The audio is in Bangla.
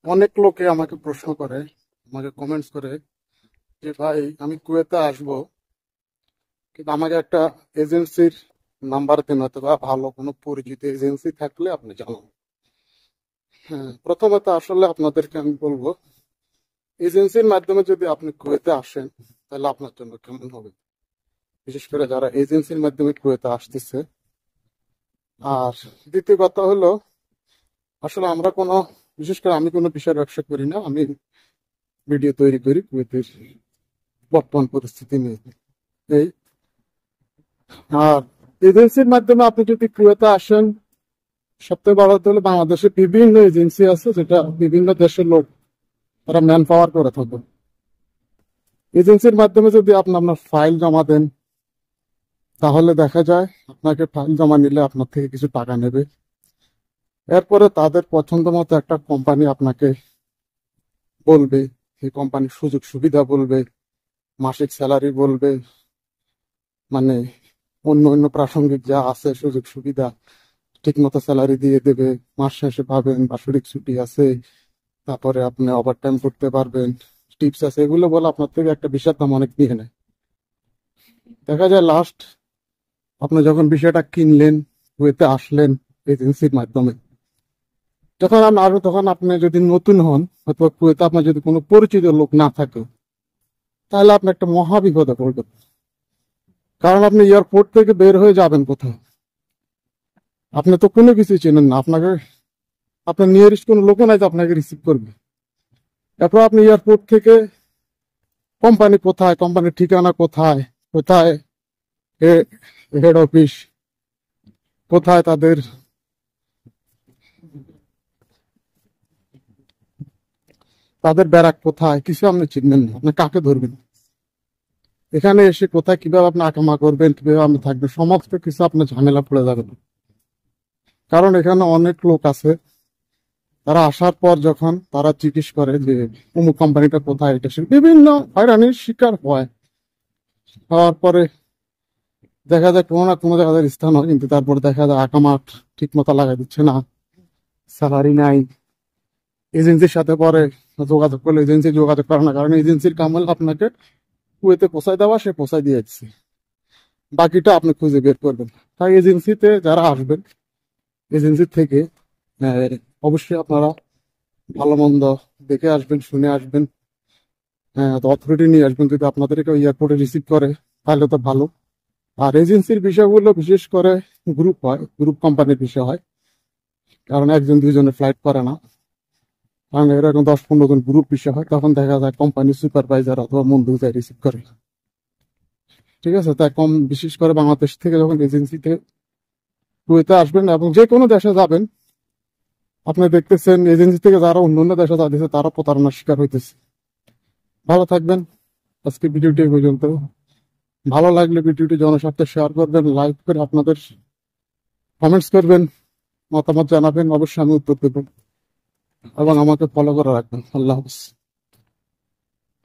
অনেক লোকে আমাকে প্রশ্ন করে, আমাকে কমেন্টস করে যে ভাই আমি কুয়েতে আসবো, কিন্তু আমাকে একটা এজেন্সির নাম্বার দিন, অথবা ভালো কোনো পরিচিত এজেন্সি থাকলে আপনি জানান। হ্যাঁ, প্রথমত আসলে আপনাদেরকে আমি বলবো, এজেন্সির মাধ্যমে যদি আপনি কুয়েতে আসেন তাহলে আপনার জন্য কেমন হবে, বিশেষ করে যারা এজেন্সির মাধ্যমে কুয়েতে আসতেছে। আর দ্বিতীয় কথা হলো, আসলে আমরা কোনো, বিশেষ করে আমি কোনো বিষয়ের ব্যবসা করি না, আমি ভিডিও তৈরি করি কুয়েতের বর্তমান পরিস্থিতি নিয়ে। এই আর এজেন্সির মাধ্যমে আপনি যদি কুয়েতে আসেন, সবথেকে বড় কথা হলো বাংলাদেশে বিভিন্ন এজেন্সি আছে যেটা বিভিন্ন দেশের লোক তারা ম্যান পাওয়ার করে থাকে। এজেন্সির মাধ্যমে যদি আপনি আপনার ফাইল জমা দেন, তাহলে দেখা যায় আপনাকে ফাইল জমা নিলে আপনার থেকে কিছু টাকা নেবে। এরপরে তাদের পছন্দ মতো একটা কোম্পানি আপনাকে বলবে, সেই কোম্পানির সুযোগ সুবিধা বলবে, মাসিক স্যালারি বলবে, মানে অন্য অন্য প্রাসঙ্গিক যা আছে সুযোগ সুবিধা, ঠিক মতো স্যালারি দিয়ে দেবে, মাস শেষে পাবেন, বাৎসরিক ছুটি আছে, তারপরে আপনি ওভার টাইম করতে পারবেন, টিপস আছে, এগুলো বলে আপনার থেকে একটা বিষয়ের দাম অনেক নিয়ে নেয়। দেখা যায় লাস্ট আপনি যখন বিষয়টা কিনলেন, কুয়েতে আসলেন এজেন্সির মাধ্যমে, তখন আপনি যদি নতুন হন অথবা কুয়েতে আপনার যদি কোনো পরিচিত লোক না থাকে, তাহলে আপনি একটা মহা বিপদে পড়বেন। কারণ আপনি এয়ারপোর্ট থেকে বের হয়ে যাবেন কোথাও, আপনি তো কোনো কিছু চেনেন না, আপনাকে আপনার নিয়ারেস্ট কোনো লোকও নাই যে আপনাকে রিসিভ করবে। তারপর আপনি এয়ারপোর্ট থেকে কোম্পানি কোথায়, কোম্পানির ঠিকানা কোথায়, কোথায় হেড অফিস, কোথায় তাদের তাদের ব্যারাক কোথায়, কিছু আপনি চিনবেন না, আপনি কাকে ধরবেন। এখানে এসে কোথায় কিভাবে আপনি আকামা করবেন, কিভাবে আপনি থাকবেন, সমস্ত কিছু আপনার ঝামেলা পড়ে যাবেন। কারণ এখানে অনেক লোক আছে, তারা আসার পর যখন তারা জিজ্ঞেস করে যে অমুক কোম্পানিটা কোথায়, এটা বিভিন্ন হয়রানির শিকার হয়। হওয়ার পরে দেখা যায় কোনো না কোনো জায়গায় স্থান হয়, কিন্তু তারপরে দেখা যায় আকামাট ঠিক মতো লাগাই দিচ্ছে না, স্যালারি নাই। এজেন্সির সাথে পরে যোগাযোগ করলে এজেন্সি যোগাযোগ করে না, কারণ এজেন্সির কাম হলো আপনাকে কুয়েতে পৌঁছায় দেওয়া, সে পৌঁছায় দিয়ে যাচ্ছে, বাকিটা আপনি খুঁজে বের করবেন। তাই এজেন্সিতে যারা আসবেন, এজেন্সি থেকে আহ, অবশ্যই আপনারা ভালো মন্দ দেখে আসবেন, শুনে আসবেন, অথরিটি নিয়ে আসবেন। যদি আপনাদেরকে এয়ারপোর্টে রিসিভ করে তাহলে তো ভালো। আর এজেন্সির বিষয়গুলো বিশেষ করে গ্রুপ হয়, গ্রুপ কোম্পানির বিষয় হয়, কারণ একজন দুইজনের ফ্লাইট করে না। কারণ এরকম 10-15 জন গ্রুপ বিষয় হয়, তখন দেখা যায় কোম্পানির সুপারভাইজার অথবা মন্ডল যায় রিসিভ করে। ঠিক আছে, তাই বিশেষ করে বাংলাদেশ থেকে যখন এজেন্সিতে কুয়েতে আসবেন এবং যে কোনো দেশে যাবেন, আপনি দেখতেছেন এজেন্সি থেকে যারা অন্য অন্য দেশে যাচ্ছে তারা প্রতারণার শিকার হইতেছে। ভালো থাকবেন। আজকে ভিডিওটি এই পর্যন্ত। ভালো লাগলে ভিডিওটি জনস্বার্থে শেয়ার করবেন, লাইক করে আপনাদের কমেন্টস করবেন, মতামত জানাবেন, অবশ্যই আমি উত্তর দেবো, এবং আমাকে ফলো করে রাখবেন। আল্লাহ হাফিজ।